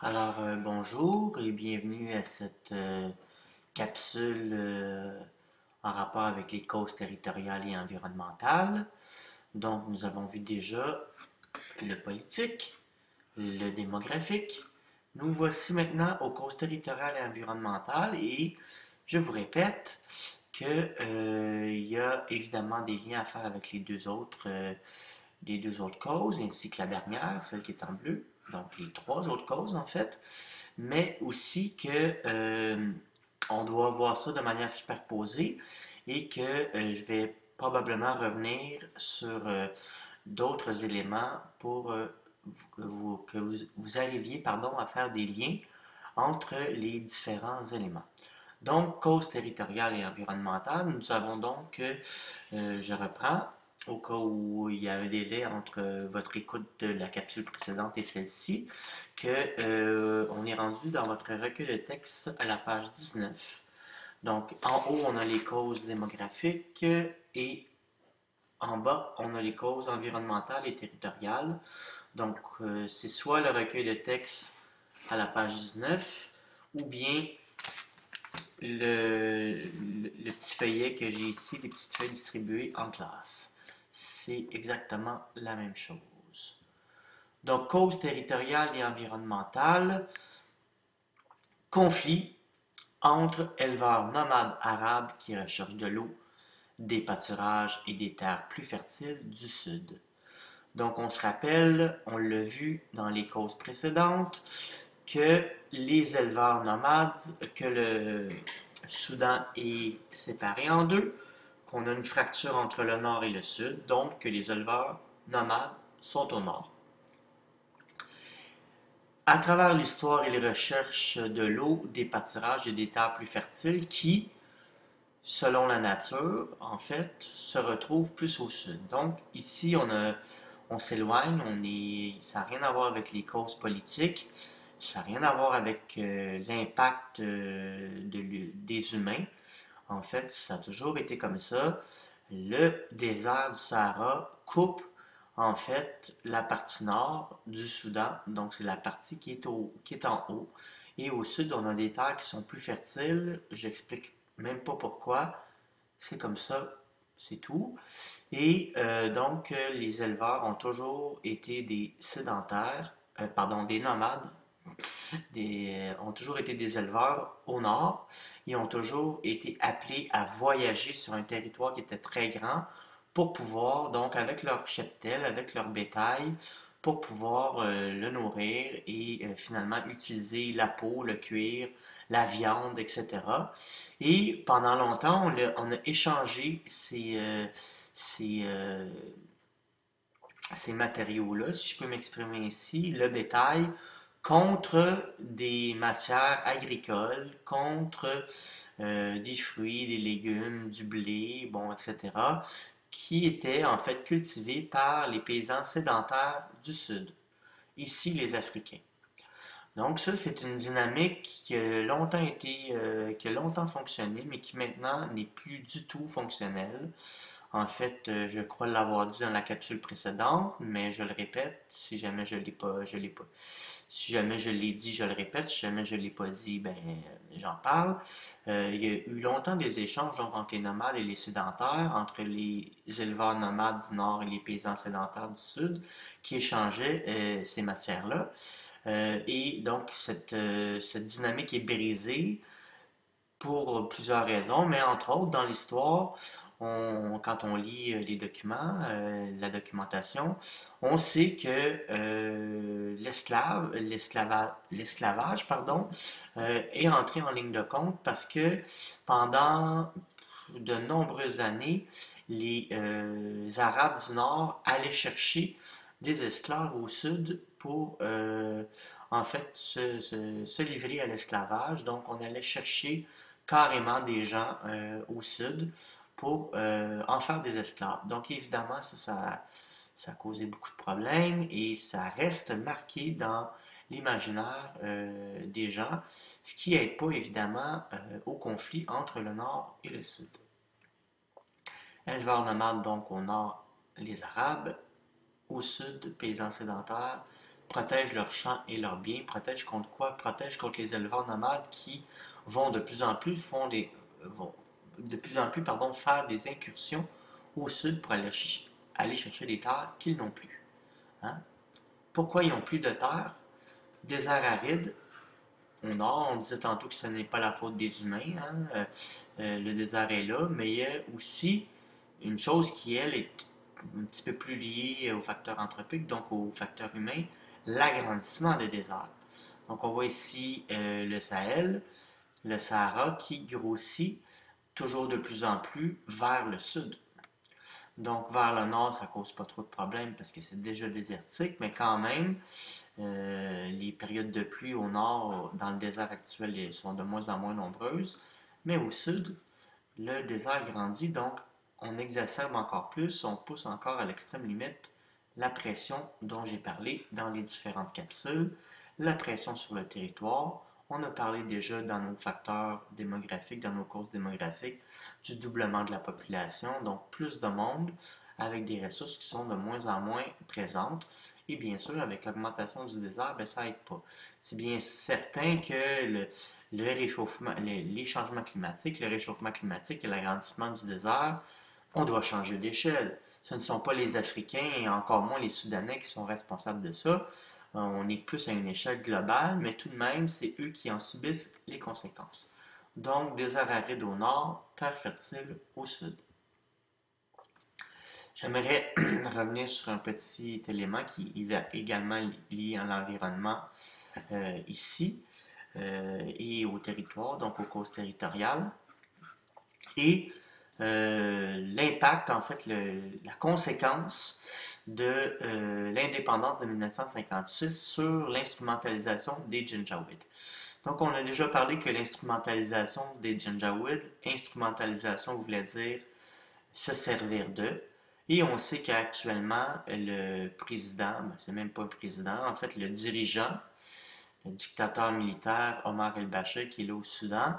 Bonjour et bienvenue à cette capsule en rapport avec les causes territoriales et environnementales. Donc, nous avons vu déjà le politique, le démographique. Nous voici maintenant aux causes territoriales et environnementales et je vous répète que il y a évidemment des liens à faire avec les deux autres causes, ainsi que la dernière, celle qui est en bleu, donc les trois autres causes en fait, mais aussi que on doit voir ça de manière superposée et que je vais probablement revenir sur d'autres éléments pour que vous arriviez pardon, à faire des liens entre les différents éléments. Donc, cause territoriale et environnementale, nous avons donc, je reprends, au cas où il y a un délai entre votre écoute de la capsule précédente et celle-ci, que on est rendu dans votre recueil de texte à la page 19. Donc, en haut, on a les causes démographiques et en bas, on a les causes environnementales et territoriales. Donc, c'est soit le recueil de texte à la page 19 ou bien le petit feuillet que j'ai ici, les petites feuilles distribuées en classe. C'est exactement la même chose. Donc, cause territoriale et environnementale, conflit entre éleveurs nomades arabes qui recherchent de l'eau, des pâturages et des terres plus fertiles du sud. Donc, on se rappelle, on l'a vu dans les causes précédentes, que les éleveurs nomades, que le Soudan est séparé en deux, qu'on a une fracture entre le nord et le sud, donc que les éleveurs nomades sont au nord. À travers l'histoire et les recherches de l'eau, des pâturages et des terres plus fertiles qui, selon la nature, en fait, se retrouvent plus au sud. Donc ici, on s'éloigne, ça n'a rien à voir avec les causes politiques, ça n'a rien à voir avec l'impact des humains. En fait, ça a toujours été comme ça. Le désert du Sahara coupe en fait la partie nord du Soudan, donc c'est la partie qui est en haut. Et au sud, on a des terres qui sont plus fertiles. J'explique même pas pourquoi. C'est comme ça, c'est tout. Et les éleveurs ont toujours été des sédentaires, pardon, des nomades, ont toujours été des éleveurs au nord et ont toujours été appelés à voyager sur un territoire qui était très grand pour pouvoir, donc avec leur cheptel, avec leur bétail, pour pouvoir le nourrir et finalement utiliser la peau, le cuir, la viande, etc. Et pendant longtemps, on a échangé ces matériaux-là, si je peux m'exprimer ainsi, le bétail, contre des matières agricoles, contre des fruits, des légumes, du blé, bon, etc., qui étaient en fait cultivés par les paysans sédentaires du Sud, ici les Africains. Donc ça, c'est une dynamique qui a longtemps fonctionné, mais qui maintenant n'est plus du tout fonctionnelle. En fait, je crois l'avoir dit dans la capsule précédente, mais je le répète, si jamais je l'ai pas, je l'ai pas. Si jamais je l'ai dit, je le répète. Si jamais je l'ai pas dit, ben j'en parle. Il y a eu longtemps des échanges donc, entre les nomades et les sédentaires, entre les éleveurs nomades du nord et les paysans sédentaires du sud, qui échangeaient ces matières-là. Et donc cette dynamique est brisée pour plusieurs raisons, mais entre autres, dans l'histoire, quand on lit les documents, la documentation, on sait que l'esclavage, pardon, est entré en ligne de compte parce que pendant de nombreuses années, les Arabes du Nord allaient chercher des esclaves au sud pour en fait se livrer à l'esclavage. Donc on allait chercher carrément des gens au sud pour en faire des esclaves. Donc évidemment, ça a causé beaucoup de problèmes et ça reste marqué dans l'imaginaire des gens, ce qui n'aide pas évidemment au conflit entre le nord et le sud. Éleveurs nomades donc au nord, les Arabes, au sud, paysans sédentaires, protègent leurs champs et leurs biens. Protègent contre quoi? Protègent contre les éleveurs nomades qui vont de plus en plus faire des incursions au sud pour aller chercher des terres qu'ils n'ont plus. Hein? Pourquoi ils n'ont plus de terre? Désert aride. Au nord, on disait tantôt que ce n'est pas la faute des humains. Hein? Le désert est là, mais il y a aussi une chose qui, elle, est un petit peu plus liée au facteur anthropique, donc au facteur humain, l'agrandissement des déserts. Donc on voit ici le Sahel, le Sahara qui grossit toujours de plus en plus vers le sud. Donc vers le nord, ça cause pas trop de problèmes parce que c'est déjà désertique, mais quand même, les périodes de pluie au nord, dans le désert actuel, sont de moins en moins nombreuses. Mais au sud, le désert grandit, donc on exacerbe encore plus, on pousse encore à l'extrême limite la pression dont j'ai parlé dans les différentes capsules, la pression sur le territoire. On a parlé déjà dans nos facteurs démographiques, dans nos courses démographiques, du doublement de la population, donc plus de monde avec des ressources qui sont de moins en moins présentes. Et bien sûr, avec l'augmentation du désert, ben, ça n'aide pas. C'est bien certain que le réchauffement, les changements climatiques, le réchauffement climatique et l'agrandissement du désert, on doit changer d'échelle. Ce ne sont pas les Africains et encore moins les Soudanais qui sont responsables de ça. On est plus à une échelle globale, mais tout de même, c'est eux qui en subissent les conséquences. Donc, désert aride au nord, terre fertile au sud. J'aimerais revenir sur un petit élément qui est également lié à l'environnement ici et au territoire, donc aux causes territoriales. Et l'impact, en fait, la conséquence de l'indépendance de 1956 sur l'instrumentalisation des Janjaweed. Donc, on a déjà parlé que l'instrumentalisation des Janjaweed, instrumentalisation voulait dire se servir d'eux. Et on sait qu'actuellement, le président, c'est même pas un président, en fait, le dirigeant, le dictateur militaire Omar el-Bashir, qui est là au Soudan,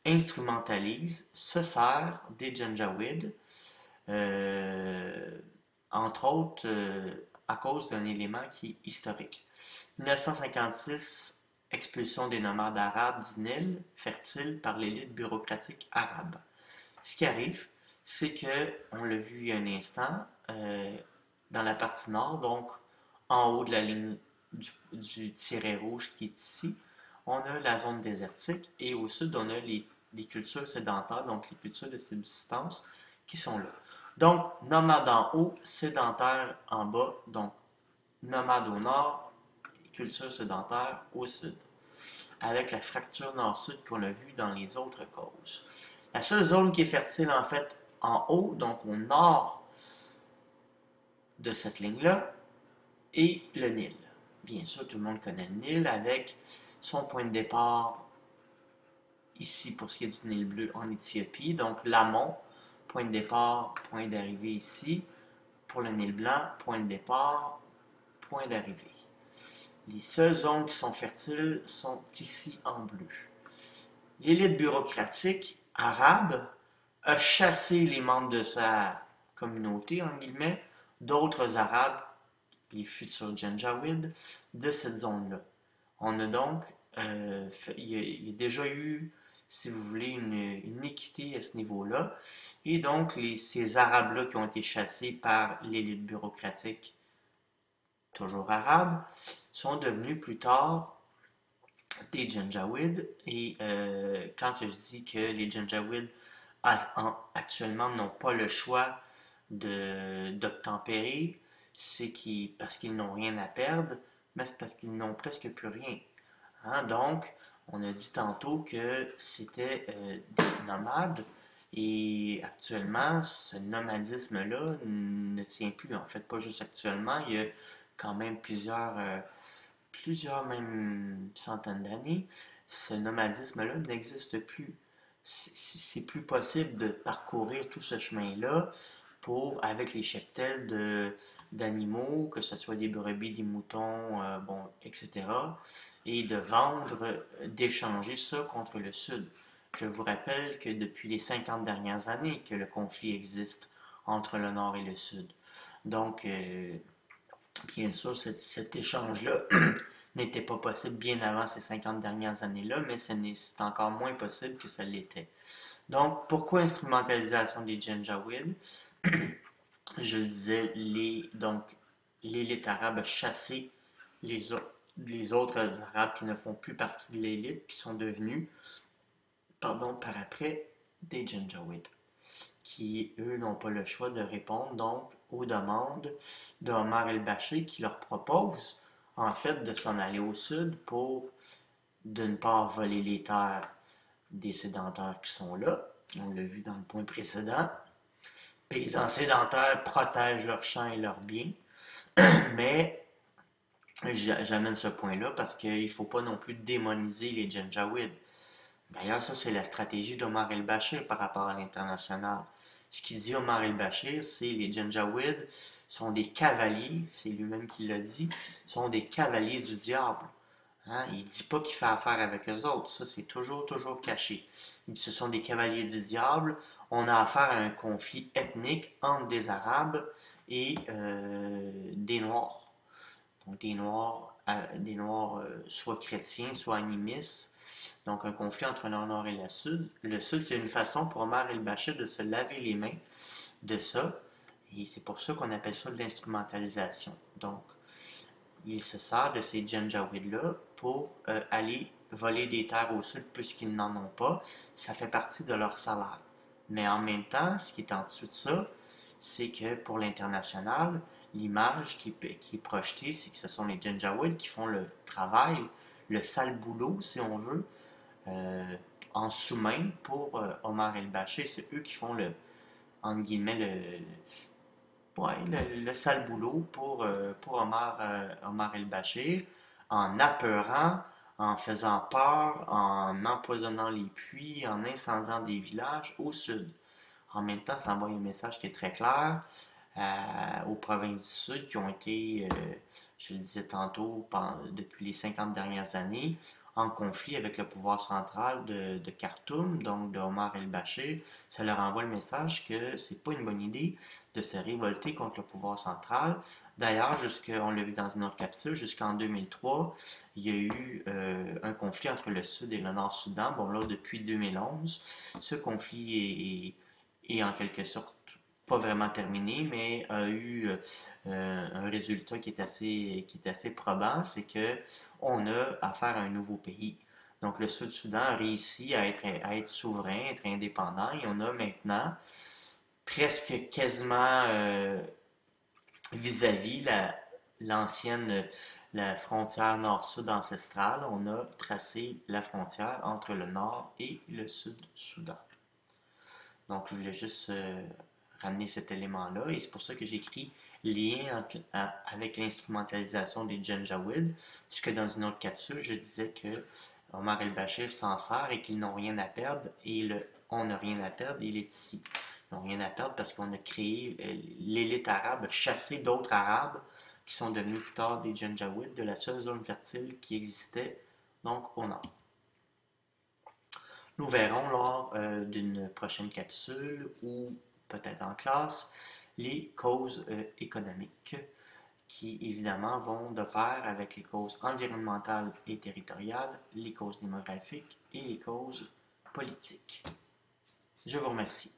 instrumentalise, se sert des Janjaweed, entre autres à cause d'un élément qui est historique. 1956, expulsion des nomades arabes du Nil, fertile par l'élite bureaucratique arabe. Ce qui arrive, c'est que, on l'a vu il y a un instant, dans la partie nord, donc en haut de la ligne du tiret rouge qui est ici, on a la zone désertique et au sud, on a les cultures sédentaires, donc les cultures de subsistance qui sont là. Donc, nomade en haut, sédentaire en bas, donc nomade au nord, culture sédentaire au sud, avec la fracture nord-sud qu'on a vue dans les autres causes. La seule zone qui est fertile, en fait, en haut, donc au nord de cette ligne-là, est le Nil. Bien sûr, tout le monde connaît le Nil avec son point de départ ici pour ce qui est du Nil bleu en Éthiopie. Donc l'amont, point de départ, point d'arrivée ici. Pour le Nil blanc, point de départ, point d'arrivée. Les seules zones qui sont fertiles sont ici en bleu. L'élite bureaucratique arabe a chassé les membres de sa communauté, en guillemets, d'autres Arabes, les futurs Janjaweed, de cette zone-là. On a donc, il y a déjà eu, si vous voulez, une équité à ce niveau-là. Et donc, ces Arabes-là qui ont été chassés par l'élite bureaucratique, toujours arabe, sont devenus plus tard des Janjaweed. Et quand je dis que les Janjaweed actuellement n'ont pas le choix d'obtempérer, c'est parce qu'ils n'ont rien à perdre, mais c'est parce qu'ils n'ont presque plus rien. Hein? Donc, on a dit tantôt que c'était des nomades, et actuellement, ce nomadisme-là ne tient plus. En fait, pas juste actuellement, il y a quand même plusieurs même centaines d'années, ce nomadisme-là n'existe plus. C'est plus possible de parcourir tout ce chemin-là avec les cheptels d'animaux, que ce soit des brebis, des moutons, bon, etc., et de vendre, d'échanger ça contre le Sud. Je vous rappelle que depuis les 50 dernières années que le conflit existe entre le Nord et le Sud. Donc, Bien sûr, cet échange-là n'était pas possible bien avant ces 50 dernières années-là, mais c'est encore moins possible que ça l'était. Donc, pourquoi instrumentalisation des Janjaweed? Je le disais, l'élite arabe a chassé les, les autres Arabes qui ne font plus partie de l'élite, qui sont devenus, pardon, par après, des Janjaweed, qui, eux, n'ont pas le choix de répondre donc aux demandes d'Omar el-Bashir qui leur propose, en fait, de s'en aller au sud pour, d'une part, voler les terres des sédentaires qui sont là. On l'a vu dans le point précédent. Paysans sédentaires protègent leurs champs et leurs biens. Mais j'amène ce point-là parce qu'il ne faut pas non plus démoniser les Janjaweed. D'ailleurs, ça, c'est la stratégie d'Omar el-Bashir par rapport à l'international. Ce qu'il dit Omar el-Bashir, c'est les Janjaweed sont des cavaliers, c'est lui-même qui l'a dit, sont des cavaliers du diable. Hein? Il ne dit pas qu'il fait affaire avec eux autres. Ça, c'est toujours, toujours caché. Il dit ce sont des cavaliers du diable. On a affaire à un conflit ethnique entre des Arabes et des Noirs. Donc des Noirs soit chrétiens, soit animistes. Donc un conflit entre le Nord et le Sud. Le Sud, c'est une façon pour Omar el-Bashir de se laver les mains de ça. Et c'est pour ça qu'on appelle ça de l'instrumentalisation. Donc, il se sert de ces Janjaweed-là pour aller voler des terres au sud puisqu'ils n'en ont pas. Ça fait partie de leur salaire. Mais en même temps, ce qui est en dessous de ça, c'est que pour l'international, l'image qui est projetée, c'est que ce sont les Janjaweed qui font le travail, le sale boulot, si on veut, euh, en sous-main pour Omar el-Bashir. C'est eux qui font le, entre guillemets, ouais, le sale boulot pour Omar el-Bashir, en apeurant, en faisant peur, en empoisonnant les puits, en incendiant des villages au sud. En même temps, ça envoie un message qui est très clair aux provinces du sud qui ont été, je le disais tantôt, depuis les 50 dernières années, en conflit avec le pouvoir central de Khartoum, donc de Omar el-Bashir. Ça leur envoie le message que c'est pas une bonne idée de se révolter contre le pouvoir central. D'ailleurs, on l'a vu dans une autre capsule, jusqu'en 2003, il y a eu un conflit entre le Sud et le Nord-Soudan. Bon, là, depuis 2011, ce conflit est en quelque sorte pas vraiment terminé, mais a eu un résultat qui est assez probant, c'est que on a affaire à un nouveau pays. Donc le Sud-Soudan a réussi à être souverain, à être indépendant, et on a maintenant presque quasiment vis-à-vis l'ancienne la frontière nord-sud ancestrale, on a tracé la frontière entre le nord et le Sud-Soudan. Donc je voulais juste ramener cet élément-là. Et c'est pour ça que j'écris lien avec l'instrumentalisation des Janjaweed, puisque dans une autre capsule, je disais que Omar el-Bashir s'en sert et qu'ils n'ont rien à perdre, et on n'a rien à perdre, il est ici. Ils n'ont rien à perdre parce qu'on a créé l'élite arabe, chassé d'autres Arabes qui sont devenus plus tard des Janjaweed, de la seule zone fertile qui existait, donc au nord. Nous verrons lors d'une prochaine capsule ou peut-être en classe les causes économiques qui évidemment vont de pair avec les causes environnementales et territoriales, les causes démographiques et les causes politiques. Je vous remercie.